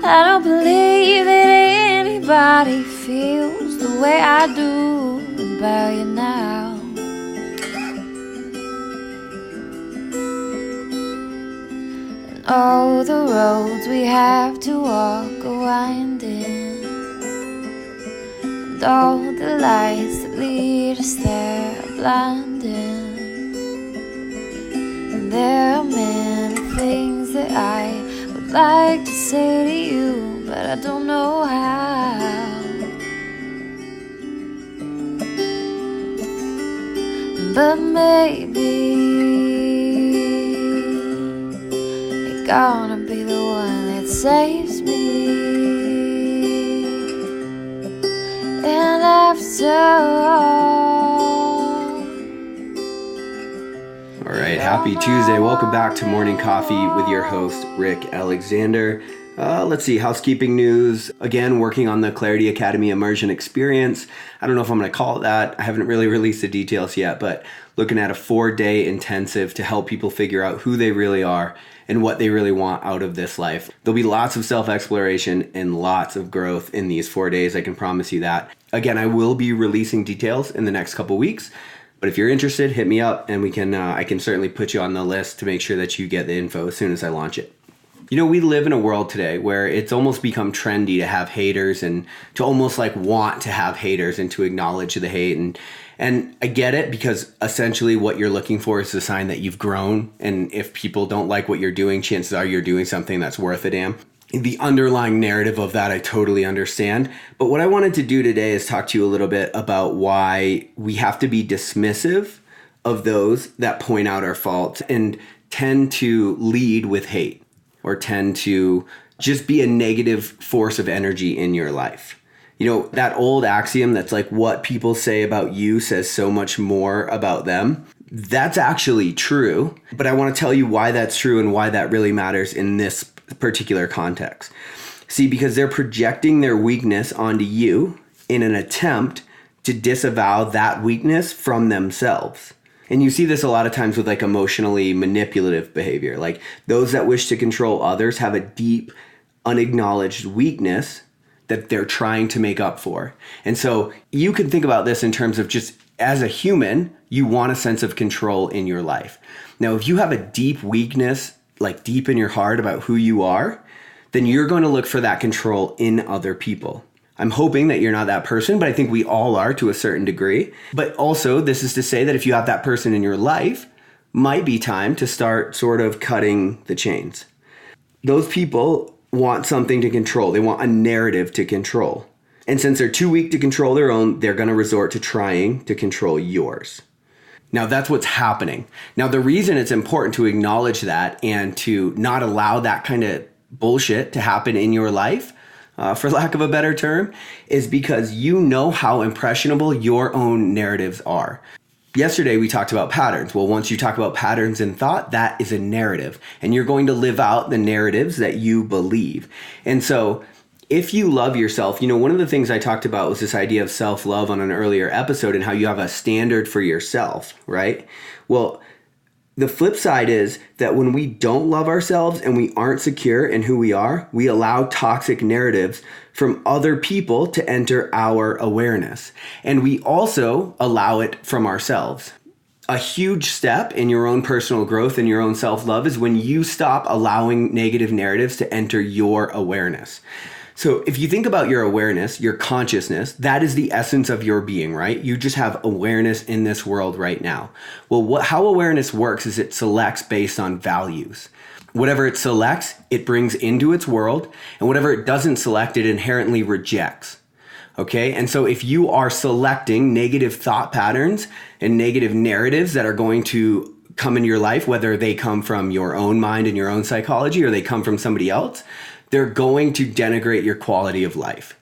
I don't believe that anybody feels the way I do about you now. And all the roads we have to walk are winding, and all the lights that lead us there are blinding. And there are many things that I would like to say to you, but I don't know how. But maybe you're gonna be the one that saves me. And after All right, happy Tuesday. Welcome back to Morning Coffee with your host, Rick Alexander. Let's see, housekeeping news. Again, working on the Clarity Academy Immersion Experience. I don't know if I'm going to call it that. I haven't really released the details yet, but looking at a 4-day intensive to help people figure out who they really are and what they really want out of this life. There'll be lots of self-exploration and lots of growth in these 4 days. I can promise you that. Again, I will be releasing details in the next couple weeks. But if you're interested, hit me up and I can certainly put you on the list to make sure that you get the info as soon as I launch it. You know, we live in a world today where it's almost become trendy to have haters and to almost like want to have haters and to acknowledge the hate. And I get it, because essentially what you're looking for is a sign that you've grown. And if people don't like what you're doing, chances are you're doing something that's worth a damn. The underlying narrative of that, I totally understand. But what I wanted to do today is talk to you a little bit about why we have to be dismissive of those that point out our faults and tend to lead with hate or tend to just be a negative force of energy in your life. You know, that old axiom that's like, what people say about you says so much more about them. That's actually true. But I want to tell you why that's true and why that really matters in this particular context. See, because they're projecting their weakness onto you in an attempt to disavow that weakness from themselves. And you see this a lot of times with like emotionally manipulative behavior. Like those that wish to control others have a deep, unacknowledged weakness that they're trying to make up for. And so you can think about this in terms of just as a human, you want a sense of control in your life. Now, if you have a deep weakness, like deep in your heart about who you are, then you're going to look for that control in other people. I'm hoping that you're not that person, but I think we all are to a certain degree. But also, this is to say that if you have that person in your life, might be time to start sort of cutting the chains. Those people want something to control. They want a narrative to control. And since they're too weak to control their own, they're going to resort to trying to control yours. Now, that's what's happening. Now, the reason it's important to acknowledge that and to not allow that kind of bullshit to happen in your life, for lack of a better term, is because you know how impressionable your own narratives are. Yesterday, we talked about patterns. Well, once you talk about patterns in thought, that is a narrative. And you're going to live out the narratives that you believe. And so if you love yourself, you know, one of the things I talked about was this idea of self-love on an earlier episode and how you have a standard for yourself, right? Well, the flip side is that when we don't love ourselves and we aren't secure in who we are, we allow toxic narratives from other people to enter our awareness. And we also allow it from ourselves. A huge step in your own personal growth and your own self-love is when you stop allowing negative narratives to enter your awareness. So if you think about your awareness, your consciousness, that is the essence of your being, right? You just have awareness in this world right now. Well, how awareness works is it selects based on values. Whatever it selects, it brings into its world, and whatever it doesn't select, it inherently rejects. Okay? And so if you are selecting negative thought patterns and negative narratives that are going to come into your life, whether they come from your own mind and your own psychology or they come from somebody else, they're going to denigrate your quality of life.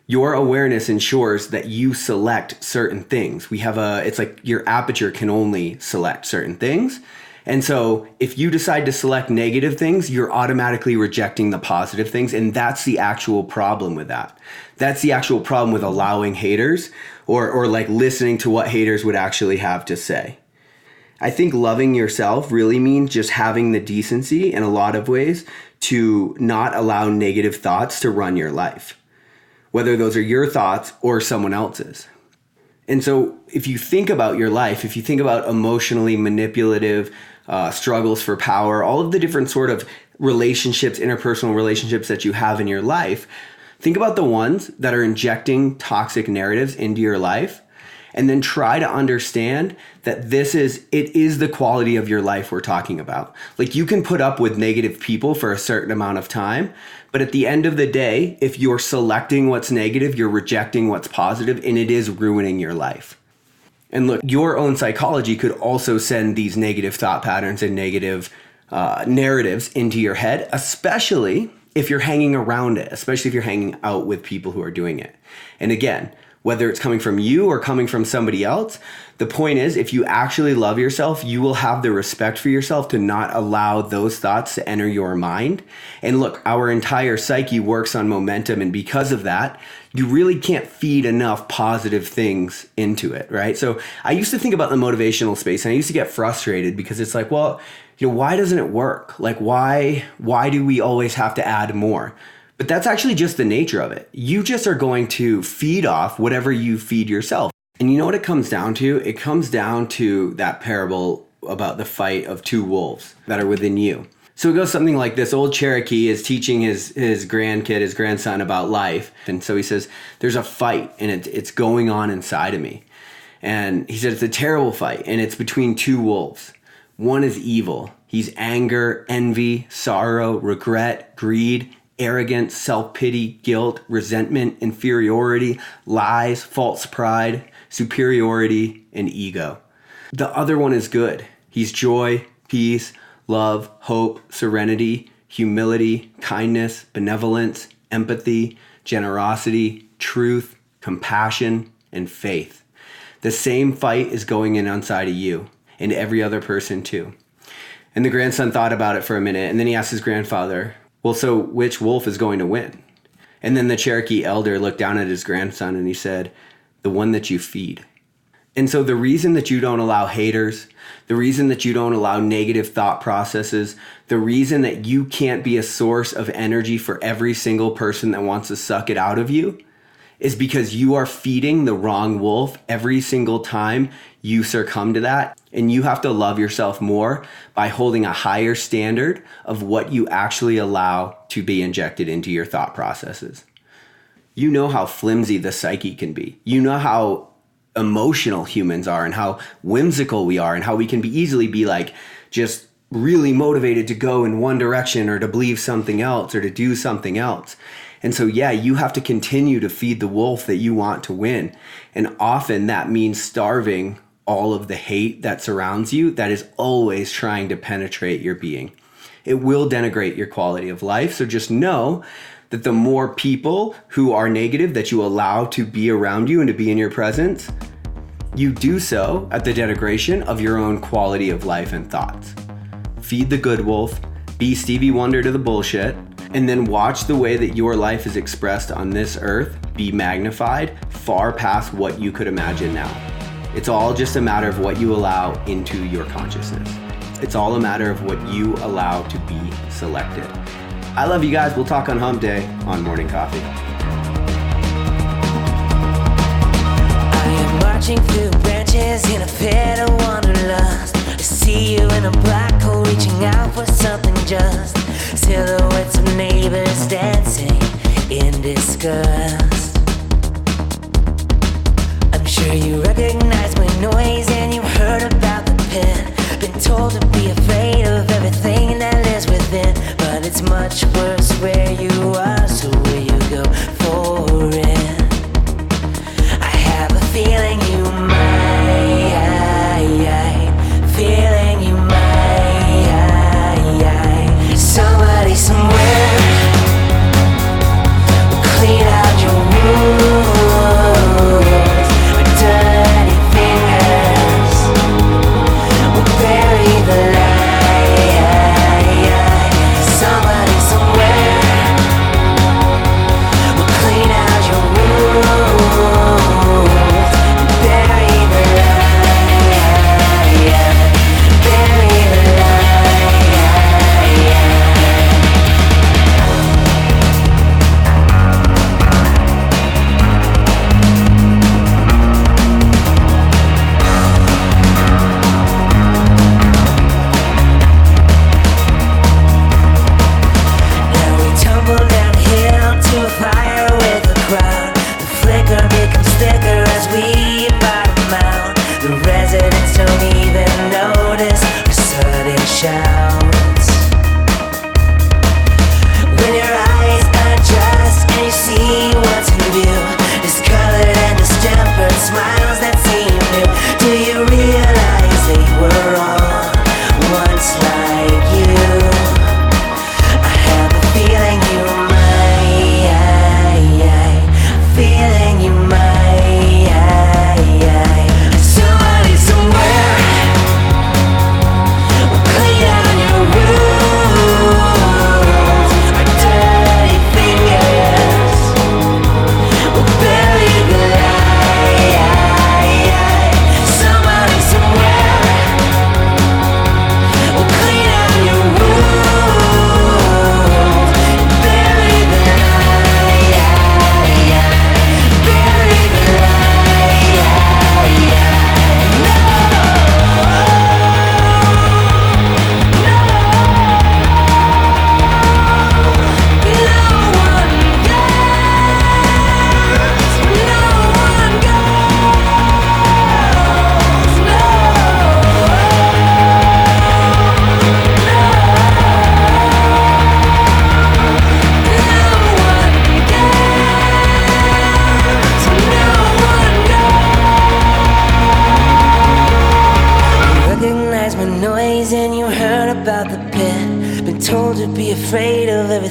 Your awareness ensures that you select certain things. It's like your aperture can only select certain things. And so if you decide to select negative things, you're automatically rejecting the positive things. And that's the actual problem with that. That's the actual problem with allowing haters or like listening to what haters would actually have to say. I think loving yourself really means just having the decency in a lot of ways to not allow negative thoughts to run your life, whether those are your thoughts or someone else's. And so if you think about your life, if you think about emotionally manipulative struggles for power, all of the different sort of relationships, interpersonal relationships that you have in your life, think about the ones that are injecting toxic narratives into your life, and then try to understand that it is the quality of your life we're talking about. Like, you can put up with negative people for a certain amount of time, but at the end of the day, if you're selecting what's negative, you're rejecting what's positive, and it is ruining your life. And look, your own psychology could also send these negative thought patterns and negative narratives into your head, especially if you're hanging around it, especially if you're hanging out with people who are doing it. And again, whether it's coming from you or coming from somebody else, the point is, if you actually love yourself, you will have the respect for yourself to not allow those thoughts to enter your mind. And look, our entire psyche works on momentum, and because of that, you really can't feed enough positive things into it, right? So I used to think about the motivational space, and I used to get frustrated because it's like, well, why doesn't it work? Like, why do we always have to add more? But that's actually just the nature of it. You just are going to feed off whatever you feed yourself. And you know what it comes down to? It comes down to that parable about the fight of two wolves that are within you. So it goes something like this. Old Cherokee is teaching his grandson about life. And so he says, there's a fight, and it's going on inside of me. And he said, it's a terrible fight, and it's between two wolves. One is evil. He's anger, envy, sorrow, regret, greed, arrogance, self-pity, guilt, resentment, inferiority, lies, false pride, superiority, and ego. The other one is good. He's joy, peace, love, hope, serenity, humility, kindness, benevolence, empathy, generosity, truth, compassion, and faith. The same fight is going in inside of you and every other person too. And the grandson thought about it for a minute, and then he asked his grandfather, well, so which wolf is going to win? And then the Cherokee elder looked down at his grandson and he said, the one that you feed. And so the reason that you don't allow haters, the reason that you don't allow negative thought processes, the reason that you can't be a source of energy for every single person that wants to suck it out of you, is because you are feeding the wrong wolf every single time you succumb to that. And you have to love yourself more by holding a higher standard of what you actually allow to be injected into your thought processes. You know how flimsy the psyche can be. You know how emotional humans are and how whimsical we are and how we can easily be like just really motivated to go in one direction or to believe something else or to do something else. And so, yeah, you have to continue to feed the wolf that you want to win. And often that means starving all of the hate that surrounds you that is always trying to penetrate your being. It will denigrate your quality of life. So just know that the more people who are negative that you allow to be around you and to be in your presence, you do so at the denigration of your own quality of life and thoughts. Feed the good wolf, be Stevie Wonder to the bullshit, and then watch the way that your life is expressed on this earth be magnified far past what you could imagine now. It's all just a matter of what you allow into your consciousness. It's all a matter of what you allow to be selected. I love you guys. We'll talk on Hump Day on Morning Coffee. I am marching through branches in a fit of wanderlust. I see you in a black hole reaching out for something just. Silhouettes of neighbors dancing in disgust. I'm sure you recognize my noise and you heard about the pit. Been told to be afraid of everything that lives within, but it's much worse where you are, so will you go for it? I have a feeling you might, feeling you might. Somebody somewhere will clean out your rules with dirty fingers. We'll bury the light. Somebody somewhere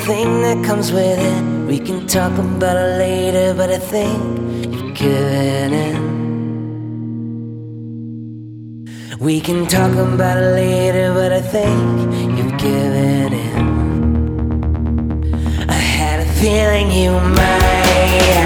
everything that comes with it. We can talk about it later, but I think you've given in. We can talk about it later, but I think you've given in. I had a feeling you might